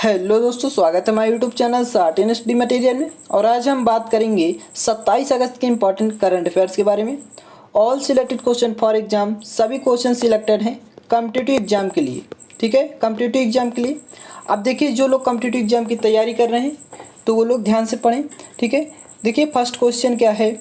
Hello दोस्तों, स्वागत है हमारे यूट्यूब चैनल सार्टिन स्टडी मटेरियल में। और आज हम बात करेंगे 27 अगस्त के इंपॉर्टेंट करंट अफेयर्स के बारे में। All selected question for exam, सभी क्वेश्चन सिलेक्टेड हैं कॉम्पिटिटिव एग्जाम के लिए। ठीक है, कॉम्पिटिटिव एग्जाम के लिए। अब देखिए, जो लोग कॉम्पिटिटिव एग्जाम की तैयारी कर रहे हैं तो वो लोग ध्यान से पढ़ें। ठीक है, देखिए फर्स्ट क्वेश्चन क्या है।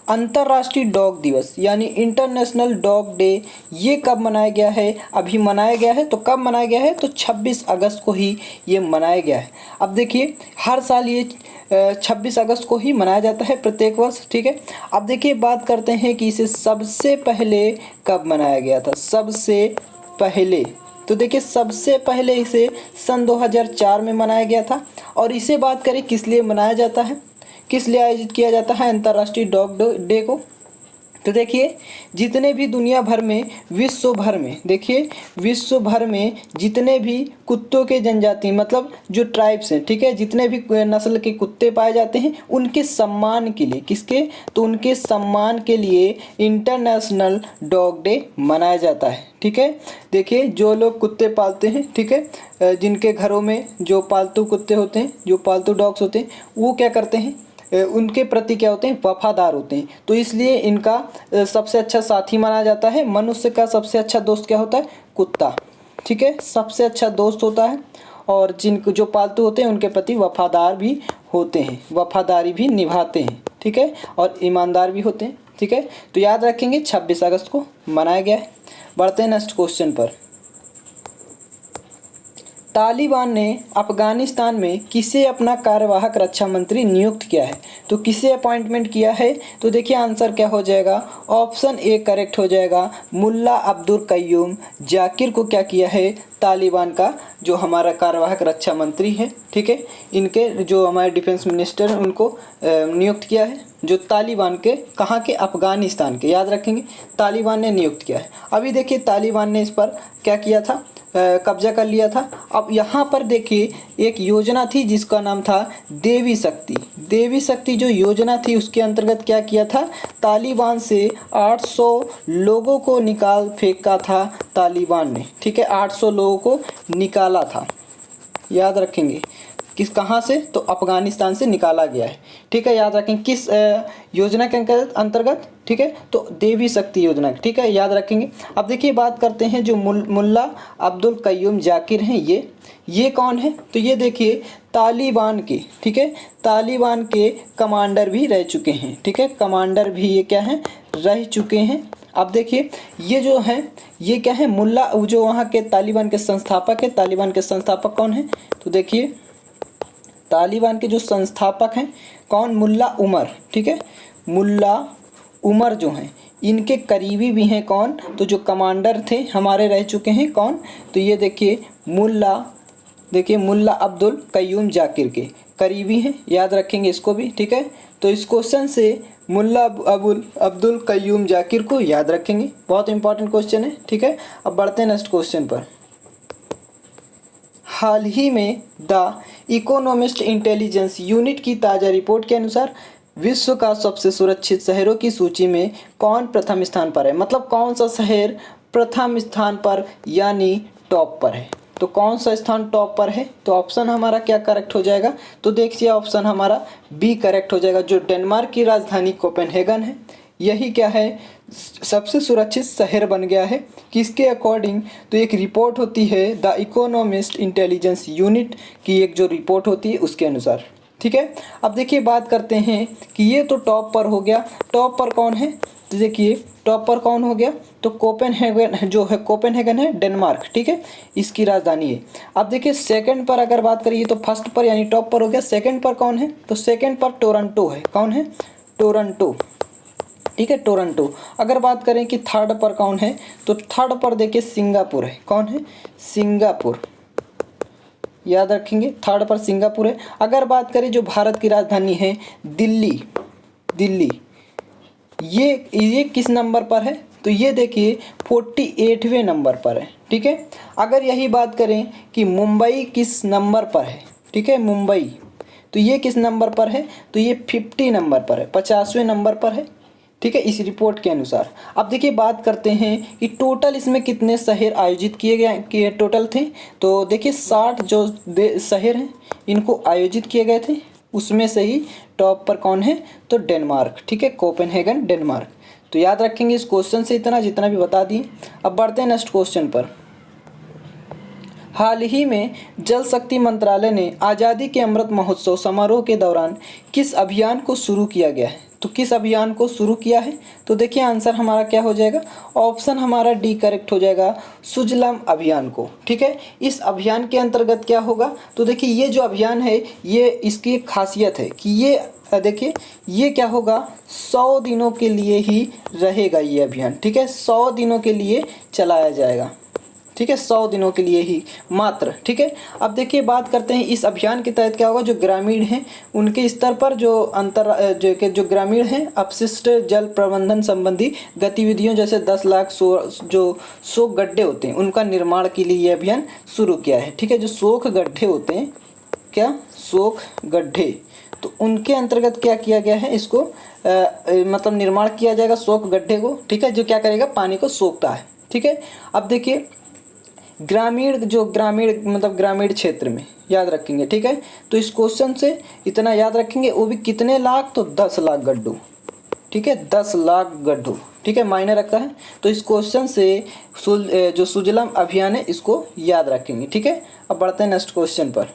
अंतर्राष्ट्रीय डॉग दिवस यानी इंटरनेशनल डॉग डे ये कब मनाया गया है? अभी मनाया गया है। तो कब मनाया गया है? तो 26 अगस्त को ही ये मनाया गया है। अब देखिए, हर साल ये 26 अगस्त को ही मनाया जाता है प्रत्येक वर्ष। ठीक है, अब देखिए बात करते हैं कि इसे सबसे पहले कब मनाया गया था। सबसे पहले तो देखिए, सबसे पहले इसे सन 2004 में मनाया गया था। और इसे बात करें किस लिए मनाया जाता है, किस लिए आयोजित किया जाता है अंतर्राष्ट्रीय डॉग डे को। तो देखिए, जितने भी दुनिया भर में, विश्व भर में, देखिए विश्व भर में जितने भी कुत्तों के जनजाति मतलब जो ट्राइब्स हैं, ठीक है, जितने भी नस्ल के कुत्ते पाए जाते हैं उनके सम्मान के लिए, किसके? तो उनके सम्मान के लिए इंटरनेशनल डॉग डे मनाया जाता है। ठीक है, देखिए जो लोग कुत्ते पालते हैं, ठीक है, जिनके घरों में जो पालतू कुत्ते होते हैं, जो पालतू डॉग्स होते हैं, वो क्या करते हैं, उनके प्रति क्या होते हैं, वफादार होते हैं। तो इसलिए इनका सबसे अच्छा साथी माना जाता है। मनुष्य का सबसे अच्छा दोस्त क्या होता है? कुत्ता। ठीक है, सबसे अच्छा दोस्त होता है। और जिनको जो पालतू होते हैं उनके प्रति वफादार भी होते हैं, वफादारी भी निभाते हैं। ठीक है, और ईमानदार भी होते हैं। ठीक है, तो याद रखेंगे 26 अगस्त को मनाया गया है। बढ़ते हैं नेक्स्ट क्वेश्चन पर। तालिबान ने अफगानिस्तान में किसे अपना कार्यवाहक रक्षा मंत्री नियुक्त किया है? तो किसे अपॉइंटमेंट किया है? तो देखिए आंसर क्या हो जाएगा। ऑप्शन ए करेक्ट हो जाएगा। मुल्ला अब्दुल कय्यूम जाकिर को क्या किया है? तालिबान का जो हमारा कार्यवाहक रक्षा मंत्री है, ठीक है, इनके जो हमारे डिफेंस मिनिस्टर उनको नियुक्त किया है। जो तालिबान के, कहाँ के? अफगानिस्तान के, याद रखेंगे, तालिबान ने नियुक्त किया है। अभी देखिए तालिबान ने इस पर क्या किया था, कब्जा कर लिया था। अब यहाँ पर देखिए एक योजना थी जिसका नाम था देवी शक्ति। देवी शक्ति जो योजना थी उसके अंतर्गत क्या किया था, तालिबान से 800 लोगों को निकाल फेंका था तालिबान ने। ठीक है, 800 लोगों को निकाला था, याद रखेंगे। किस, कहाँ से? तो अफगानिस्तान से निकाला गया है। ठीक है, याद रखें किस योजना के अंतर्गत। ठीक है, तो देवी शक्ति योजना। ठीक है, याद रखेंगे। अब देखिए बात करते हैं जो मुल्ला अब्दुल कय्यूम जाकिर हैं, ये कौन है? तो ये देखिए तालिबान के, ठीक है, तालिबान के कमांडर भी रह चुके हैं। ठीक है, कमांडर भी ये क्या हैं, रह चुके हैं। अब देखिए ये जो हैं, ये क्या है, मुल्ला, जो वहाँ के तालिबान के संस्थापक है। तालिबान के संस्थापक कौन है? तो देखिए तालिबान के जो संस्थापक हैं कौन? मुल्ला उमर। ठीक है, मुल्ला उमर जो हैं इनके करीबी भी हैं कौन? तो जो कमांडर थे हमारे रह चुके हैं कौन? तो ये देखिए मुल्ला अब्दुल कय्यूम जाकिर के करीबी हैं, याद रखेंगे इसको भी। ठीक है, तो इस क्वेश्चन से मुल्ला अब्दुल कय्यूम जाकिर को याद रखेंगे, बहुत इंपॉर्टेंट क्वेश्चन है। ठीक है, अब बढ़ते हैं नेक्स्ट क्वेश्चन पर। हाल ही में द इकोनॉमिस्ट इंटेलिजेंस यूनिट की ताज़ा रिपोर्ट के अनुसार विश्व का सबसे सुरक्षित शहरों की सूची में कौन प्रथम स्थान पर है? मतलब कौन सा शहर प्रथम स्थान पर यानी टॉप पर है? तो कौन सा स्थान टॉप पर है? तो ऑप्शन हमारा क्या करेक्ट हो जाएगा? तो देखिए ऑप्शन हमारा बी करेक्ट हो जाएगा। जो डेनमार्क की राजधानी कोपेनहेगन है, यही क्या है, सबसे सुरक्षित शहर बन गया है। किसके अकॉर्डिंग? तो एक रिपोर्ट होती है द इकोनॉमिस्ट इंटेलिजेंस यूनिट की, एक जो रिपोर्ट होती है उसके अनुसार। ठीक है, अब देखिए बात करते हैं कि ये तो टॉप पर हो गया। टॉप पर कौन है? तो देखिए टॉप पर कौन हो गया? तो कोपेनहेगन जो है, कोपेनहेगन है डेनमार्क। ठीक है, इसकी राजधानी है। अब देखिए सेकंड पर अगर बात करिए तो फर्स्ट पर यानी टॉप पर हो गया। सेकंड पर कौन है? तो सेकंड पर टोरंटो है। कौन है? टोरंटो। ठीक है, टोरंटो। अगर बात करें कि थर्ड पर कौन है, तो थर्ड पर देखिए सिंगापुर है। कौन है? सिंगापुर, याद रखेंगे, थर्ड पर सिंगापुर है। अगर बात करें जो भारत की राजधानी है दिल्ली, ये किस नंबर पर है? तो ये देखिए 48वें नंबर पर है। ठीक है, अगर यही बात करें कि मुंबई किस नंबर पर है, ठीक है, मुंबई, तो ये किस नंबर पर है? तो ये 50 नंबर पर है, 50वें नंबर पर है। ठीक है, इस रिपोर्ट के अनुसार। अब देखिए बात करते हैं कि टोटल इसमें कितने शहर आयोजित किए टोटल थे। तो देखिए 60 जो शहर हैं इनको आयोजित किए गए थे, उसमें से ही टॉप पर कौन है, तो डेनमार्क। ठीक है, कोपेनहेगन डेनमार्क। तो याद रखेंगे इस क्वेश्चन से इतना, जितना भी बता दिए। अब बढ़ते हैं नेक्स्ट क्वेश्चन पर। हाल ही में जल शक्ति मंत्रालय ने आज़ादी के अमृत महोत्सव समारोह के दौरान किस अभियान को शुरू किया गया है। तो किस अभियान को शुरू किया है, तो देखिए आंसर हमारा क्या हो जाएगा, ऑप्शन हमारा डी करेक्ट हो जाएगा, सुजलाम अभियान को। ठीक है, इस अभियान के अंतर्गत क्या होगा, तो देखिए ये जो अभियान है ये इसकी एक खासियत है कि ये देखिए ये क्या होगा, 100 दिनों के लिए ही रहेगा ये अभियान। ठीक है, 100 दिनों के लिए चलाया जाएगा। ठीक है, 100 दिनों के लिए ही मात्र। ठीक है, अब देखिए बात करते हैं इस अभियान के तहत क्या होगा, जो ग्रामीण हैं उनके स्तर पर जो ग्रामीण हैं अपशिष्ट जल प्रबंधन संबंधी गतिविधियों जैसे 10 लाख जो शोक गड्ढे होते हैं उनका निर्माण के लिए ये अभियान शुरू किया है। ठीक है, जो शोक गड्ढे होते हैं, क्या शोक गड्ढे, तो उनके अंतर्गत क्या किया गया है, इसको मतलब निर्माण किया जाएगा शोक गड्ढे को। ठीक है, जो क्या करेगा, पानी को सोखता है। ठीक है, अब देखिए ग्रामीण क्षेत्र में याद रखेंगे। ठीक है, तो इस क्वेश्चन से इतना याद रखेंगे, वो भी कितने लाख, तो 10 लाख गड्ढों। ठीक है, 10 लाख गड्ढों। ठीक है, मायने रखता है। तो इस क्वेश्चन से जो सुजलाम अभियान है इसको याद रखेंगे। ठीक है, अब बढ़ते हैं नेक्स्ट क्वेश्चन पर।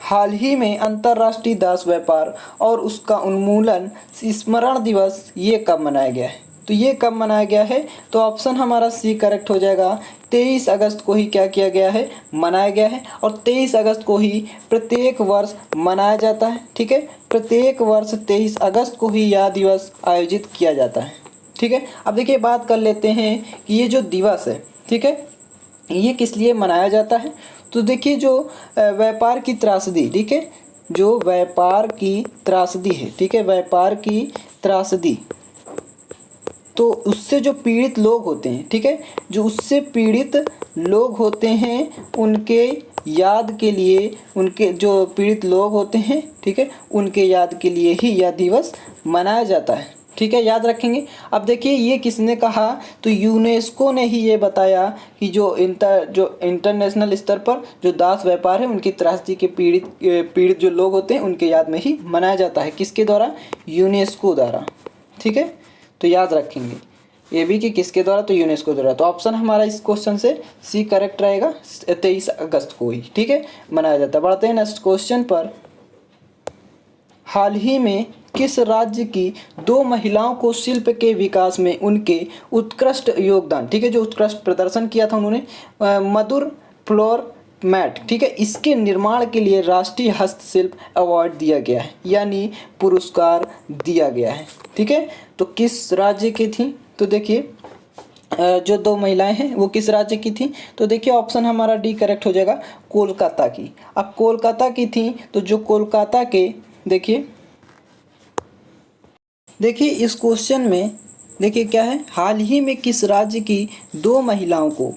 हाल ही में अंतर्राष्ट्रीय दास व्यापार और उसका उन्मूलन स्मरण दिवस ये कब मनाया गया है, तो ये कब मनाया गया है, तो ऑप्शन हमारा सी करेक्ट हो जाएगा। 23 अगस्त को ही क्या किया गया है, मनाया गया है। और 23 अगस्त को ही प्रत्येक वर्ष मनाया जाता है। ठीक है, प्रत्येक वर्ष 23 अगस्त को ही यह दिवस आयोजित किया जाता है। ठीक है, अब देखिए बात कर लेते हैं कि ये जो दिवस है, ठीक है, ये किस लिए मनाया जाता है। तो देखिए जो व्यापार की त्रासदी, ठीक है, जो व्यापार की त्रासदी है, ठीक है, व्यापार की त्रासदी, तो उससे जो पीड़ित लोग होते हैं, ठीक है, जो उससे पीड़ित लोग होते हैं उनके याद के लिए, उनके जो पीड़ित लोग होते हैं, ठीक है, उनके याद के लिए ही यह दिवस मनाया जाता है। ठीक है, याद रखेंगे। अब देखिए ये किसने कहा, तो यूनेस्को ने ही ये बताया कि जो इंटरनेशनल स्तर पर जो दास व्यापार है उनकी त्रासदी के पीड़ित जो लोग होते हैं उनके याद में ही मनाया जाता है। किसके द्वारा, यूनेस्को द्वारा। ठीक है, तो याद रखेंगे ये भी कि किसके द्वारा, तो यूनेस्को द्वारा। तो ऑप्शन हमारा इस क्वेश्चन से सी करेक्ट रहेगा, 23 अगस्त को ही, ठीक है, मनाया जाता है। बढ़ते हैं नेक्स्ट क्वेश्चन पर। हाल ही में किस राज्य की 2 महिलाओं को शिल्प के विकास में उनके उत्कृष्ट योगदान, ठीक है, जो उत्कृष्ट प्रदर्शन किया था उन्होंने, मधुर फ्लोर मैट, ठीक है, इसके निर्माण के लिए राष्ट्रीय हस्तशिल्प अवार्ड दिया गया है, यानी पुरस्कार दिया गया है। ठीक है, तो किस राज्य की थी, तो देखिए जो 2 महिलाएं हैं वो किस राज्य की थी, तो देखिए ऑप्शन हमारा डी करेक्ट हो जाएगा, कोलकाता की। अब कोलकाता की थी, तो जो कोलकाता के देखिए इस क्वेश्चन में देखिए क्या है, हाल ही में किस राज्य की 2 महिलाओं को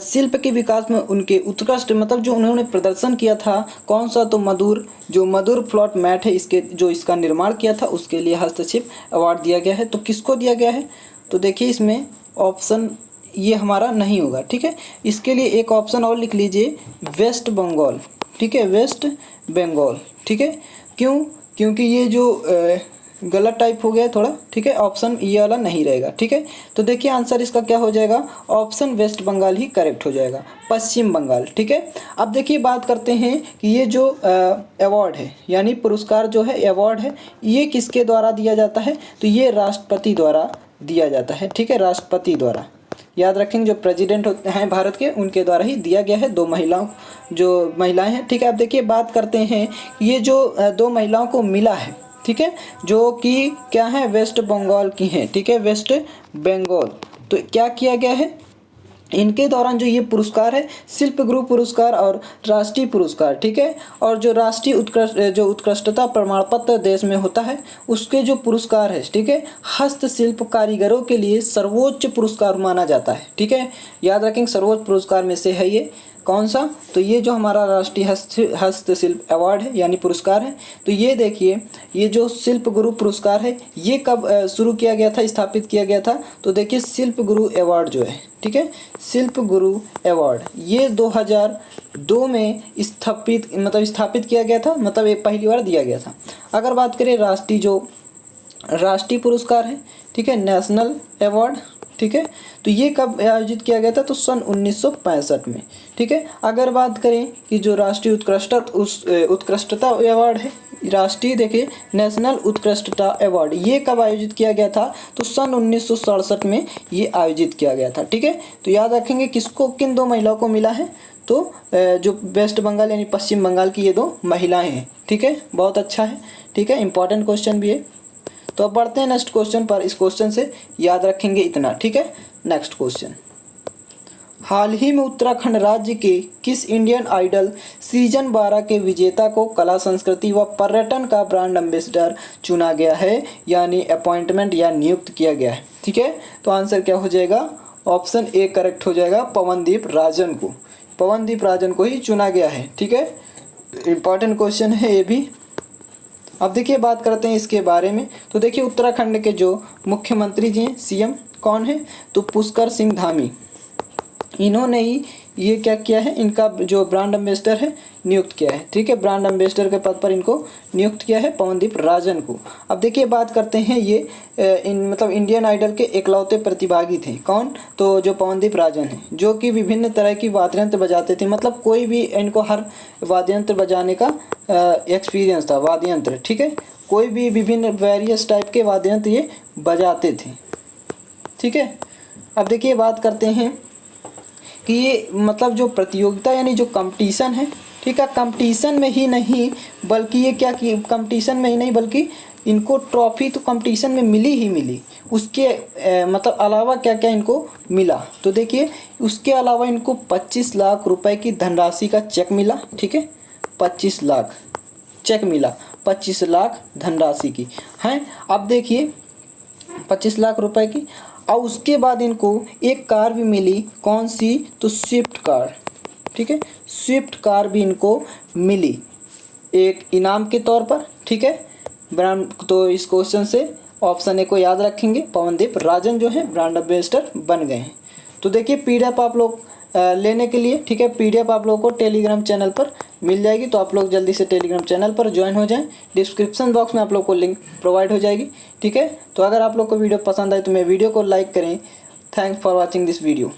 शिल्प के विकास में उनके उत्कृष्ट, मतलब जो उन्होंने प्रदर्शन किया था, कौन सा, तो मधुर फ्लोट मैट है, इसका निर्माण किया था, उसके लिए हस्तशिल्प अवार्ड दिया गया है। तो किसको दिया गया है, तो देखिए इसमें ऑप्शन ये हमारा नहीं होगा। ठीक है, इसके लिए एक ऑप्शन और लिख लीजिए, वेस्ट बंगाल। ठीक है, वेस्ट बंगाल। ठीक है, क्योंकि ये जो गलत टाइप हो गया है थोड़ा। ठीक है, ऑप्शन ये वाला नहीं रहेगा। ठीक है, तो देखिए आंसर इसका क्या हो जाएगा, ऑप्शन वेस्ट बंगाल ही करेक्ट हो जाएगा, पश्चिम बंगाल। ठीक है, अब देखिए बात करते हैं कि ये जो अवार्ड है, यानी पुरस्कार जो है, अवार्ड है, ये किसके द्वारा दिया जाता है, तो ये राष्ट्रपति द्वारा दिया जाता है। ठीक है, राष्ट्रपति द्वारा। याद रखेंगे जो प्रेसिडेंट होते हैं भारत के, उनके द्वारा ही दिया गया है। 2 महिलाएं हैं। ठीक है, अब देखिए बात करते हैं, ये जो 2 महिलाओं को मिला है, ठीक है, जो कि क्या है, वेस्ट बंगाल की हैं। ठीक है, वेस्ट बंगाल। तो क्या किया गया है, इनके दौरान जो ये पुरस्कार है, शिल्प गुरु पुरस्कार और राष्ट्रीय पुरस्कार, ठीक है, और जो राष्ट्रीय उत्कृष्टता प्रमाण पत्र देश में होता है, उसके जो पुरस्कार है, ठीक है, हस्तशिल्प कारीगरों के लिए सर्वोच्च पुरस्कार माना जाता है। ठीक है, याद रखेंगे सर्वोच्च पुरस्कार में से है ये। कौन सा? तो ये जो हमारा राष्ट्रीय हस्तशिल्प अवार्ड है यानी पुरस्कार है, तो ये देखिए ये जो शिल्प गुरु पुरस्कार है ये कब शुरू किया गया था, स्थापित किया गया था? तो देखिए शिल्प गुरु अवार्ड जो है, ठीक है, शिल्प गुरु अवार्ड ये 2002 में स्थापित किया गया था, मतलब ये पहली बार दिया गया था। अगर बात करें राष्ट्रीय पुरस्कार है, ठीक है, नेशनल अवार्ड, ठीक है, तो ये कब आयोजित किया गया था? तो सन 1965 में, ठीक है। अगर बात करें कि जो राष्ट्रीय उत्कृष्टता अवार्ड है, राष्ट्रीय देखिए नेशनल उत्कृष्टता अवार्ड ये कब आयोजित किया गया था? तो सन 1967 में ये आयोजित किया गया था, ठीक है। तो याद रखेंगे किसको, किन 2 महिलाओं को मिला है? तो जो वेस्ट बंगाल यानी पश्चिम बंगाल की ये 2 महिलाएं हैं, ठीक है, बहुत अच्छा है, ठीक है, इंपॉर्टेंट क्वेश्चन भी है। तो अब बढ़ते हैं नेक्स्ट क्वेश्चन पर। इस क्वेश्चन से याद रखेंगे इतना, ठीक है। नेक्स्ट क्वेश्चन, हाल ही में उत्तराखंड राज्य के किस इंडियन आइडल सीजन 12 के विजेता को कला संस्कृति व पर्यटन का ब्रांड एम्बेसडर चुना गया है, यानी अपॉइंटमेंट या नियुक्त किया गया है, ठीक है। तो आंसर क्या हो जाएगा? ऑप्शन ए करेक्ट हो जाएगा, पवनदीप राजन को ही चुना गया है, ठीक है। इंपॉर्टेंट क्वेश्चन है ये भी। अब देखिए बात करते हैं इसके बारे में। तो देखिए उत्तराखंड के जो मुख्यमंत्री जी हैं, सीएम कौन है? तो पुष्कर सिंह धामी, इन्होंने ही ये क्या किया है, इनका जो ब्रांड एम्बेसडर है नियुक्त किया है, ठीक है, ब्रांड एम्बेसडर के पद पर इनको नियुक्त किया है पवनदीप राजन को। अब देखिए बात करते हैं ये इंडियन आइडल के इकलौते प्रतिभागी थे, कौन? तो जो पवनदीप राजन हैं, जो कि विभिन्न तरह की वाद्य यंत्र बजाते थे, मतलब कोई भी इनको हर वाद्य यंत्र बजाने का एक्सपीरियंस था, वाद्य यंत्र, ठीक है, कोई भी विभिन्न वेरियस टाइप के वाद्य यंत्र ये बजाते थे, ठीक है। अब देखिए बात करते हैं कि ये जो प्रतियोगिता यानी जो कंपटीशन है, ठीक है, कंपटीशन में ही नहीं बल्कि ये क्या कि कंपटीशन में ही नहीं बल्कि इनको ट्रॉफी तो कंपटीशन में मिली, उसके अलावा क्या क्या इनको मिला? तो देखिए उसके अलावा इनको 25 लाख रुपए की धनराशि का चेक मिला, ठीक है, 25 लाख चेक मिला, 25 लाख धनराशि की है। अब देखिए 25 लाख रुपए की, और उसके बाद इनको एक कार भी मिली, कौन सी? तो स्विफ्ट कार, ठीक है, स्विफ्ट कार भी इनको मिली एक इनाम के तौर पर, ठीक है, ब्रांड। तो इस क्वेश्चन से ऑप्शन ए को याद रखेंगे, पवनदीप राजन जो है ब्रांड एम्बेसडर बन गए हैं। तो देखिए पीडीएफ आप लोग लेने के लिए, ठीक है, पीडीएफ आप लोगों को टेलीग्राम चैनल पर मिल जाएगी, तो आप लोग जल्दी से टेलीग्राम चैनल पर ज्वाइन हो जाएं। डिस्क्रिप्शन बॉक्स में आप लोग को लिंक प्रोवाइड हो जाएगी, ठीक है। तो अगर आप लोग को वीडियो पसंद आए तो मेरे वीडियो को लाइक करें। Thanks for watching this video.